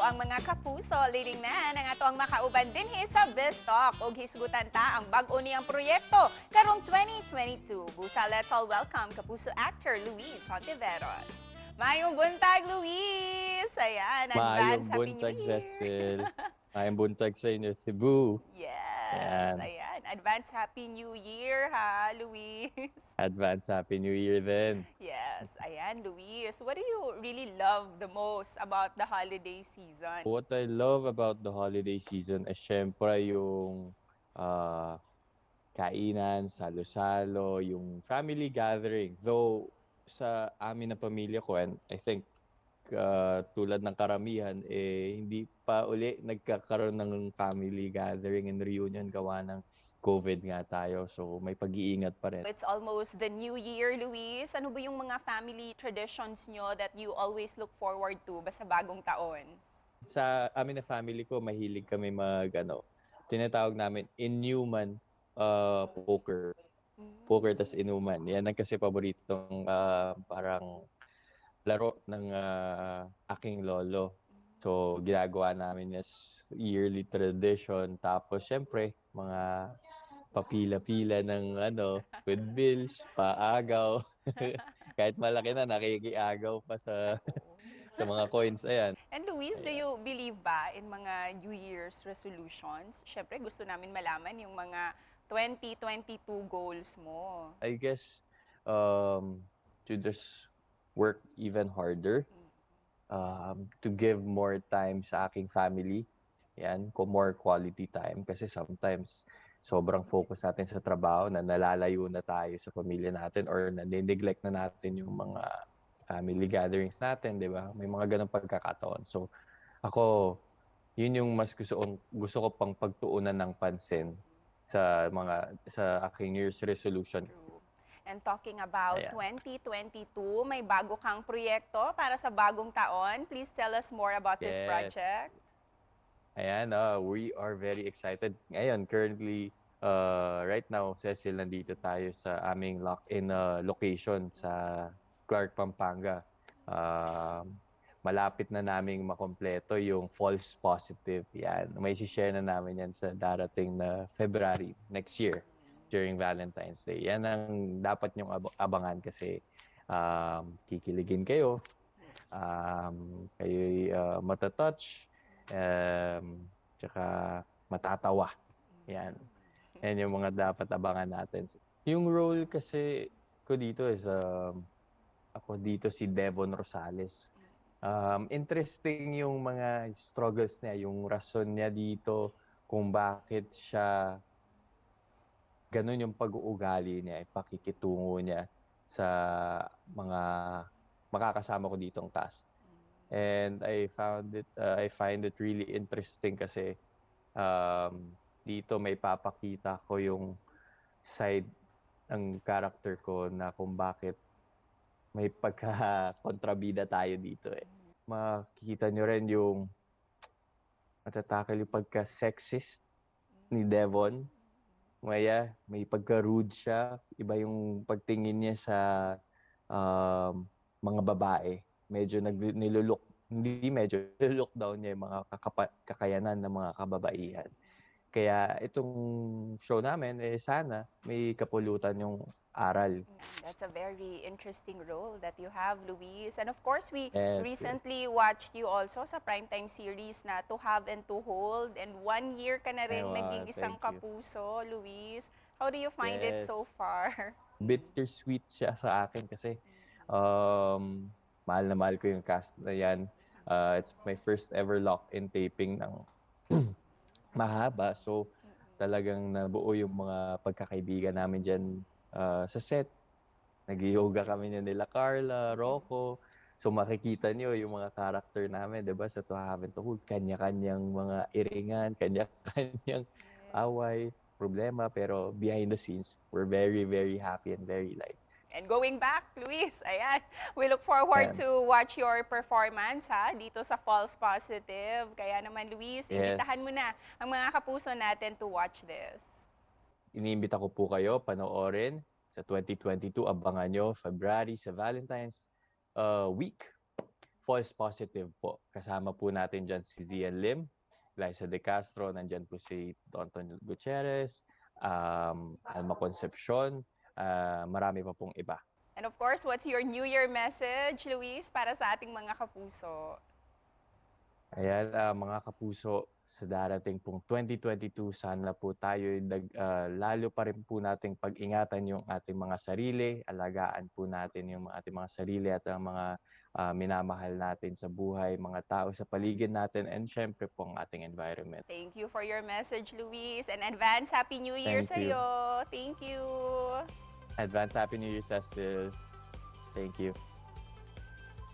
ang mga kapuso, leading man, ang atong makauban din sa Biztalk. Og hisgutan ta ang bag-o niyang proyekto karong 2022. Busa, let's all welcome kapuso actor Luis Hontiveros. Mayong buntag, Luis! Ayan, advance Maayong Happy New buntag, Year! Cecil. Maayong buntag sa inyo, Cebu. Yes, Ayan. ayan. Advance Happy New Year, ha, Luis? Advance Happy New Year then. Yes, ayan, Luis. What do you really love the most about the holiday season? What I love about the holiday season ay syempre yung ah, kainan, salo-salo, yung family gathering. Though sa amin na pamilya ko, and I think tulad ng karamihan, hindi pa uli nagkakaroon ng family gathering and reunion gawa ng COVID nga tayo. So may pag-iingat pa rin. It's almost the new year, Luis. Ano ba yung mga family traditions nyo that you always look forward to basta bagong taon? Sa amin na family ko, mahilig kami tinatawag namin inuman poker. Poker tas inuman. Yan ang kasi paboritong parang laro ng aking lolo. So, ginagawa namin as yearly tradition. Tapos, syempre, mga papila-pila ng with bills, paagaw. Kahit malaki na, nakikiagaw pa sa sa mga coins. Ayan. And Luis, do Ayan. you believe ba in mga New Year's resolutions? Siyempre, gusto namin malaman yung mga 2022 goals mo. I guess to just work even harder, to give more time sa aking family. Yan, more quality time. Kasi sometimes, sobrang focus natin sa trabaho na nalalayo na tayo sa pamilya natin or na-neglect na natin yung mga family gatherings natin, di ba? May mga ganong pagkakataon. So, ako, yun yung mas gusto ko pang pagtuunan ng pansin sa aking New Year's resolution. True. And talking about Ayan. 2022, may bago kang proyekto para sa bagong taon. Please tell us more about this Yes. project. Ayan, we are very excited. Ngayon, currently, right now, Cecil, nandito tayo sa aming lock-in location sa Clark, Pampanga. Malapit na naming makompleto yung false positive. Yan, may share na namin yan sa darating na February next year during Valentine's Day. Yan ang dapat nyong abangan kasi kikiligin kayo, kayo'y matatouch, tsaka matatawa. Yan. Yan yung mga dapat abangan natin. Yung role kasi ko dito is, ako dito si Devon Rosales. Interesting yung mga struggles niya, yung rason niya dito, kung bakit siya ganun yung pag-uugali niya, pakikitungo niya sa mga makakasama ko ditong cast. And I find it really interesting kasi dito may papakita ko yung side ng character ko na kung bakit may pagka-kontrabida tayo dito eh. Makikita nyo rin yung matatakal yung pagka-sexist ni Devon. May pagka-rude siya. Iba yung pagtingin niya sa mga babae. Medyo nilolook down niya yung mga kakayanan ng mga kababaihan. Kaya itong show namin, sana may kapulutan yung aral. That's a very interesting role that you have, Luis. And of course, we Yes. recently watched you also sa primetime series na To Have and To Hold. And 1 year ka na rin Wow, naging isang thank you. kapuso, Luis. How do you find it so Yes. far? Bittersweet siya sa akin kasi mahal na mahal ko yung cast na yan. It's my first ever lock-in taping ng mahaba. So, talagang nabuo yung mga pagkakaibigan namin dyan sa set. Nag-yoga kami nila Carla, Rocco. So, makikita nyo yung mga character namin, di ba? Sa To Have and To Hold, kanya-kanyang mga iringan, kanya-kanyang away, problema. Pero behind the scenes, we're very, very happy and very light. And going back, Luis, ayan, we look forward Ayan. to watch your performance ha, dito sa False Positive. Kaya naman, Luis, imbitahan Yes. mo na ang mga kapuso natin to watch this. Iniimbita ko po kayo panoorin sa 2022. Abangan nyo February sa Valentine's week false positive po. Kasama po natin dyan si Zian Lim, Liza De Castro, nandyan po si Tonton Gutierrez, Alma Concepcion, marami pa pong iba. And of course, what's your New Year message, Luis, para sa ating mga kapuso? Ayan, mga kapuso, sa darating pong 2022, sana po tayo lalo pa rin po nating pag-ingatan yung ating mga sarili, alagaan po natin yung ating mga sarili at ang mga minamahal natin sa buhay, mga tao sa paligid natin, and syempre po ang ating environment. Thank you for your message, Luis. And advance Happy New Year Thank you. sa'yo. Thank you. Advance Happy New Year, Cecil. Thank you.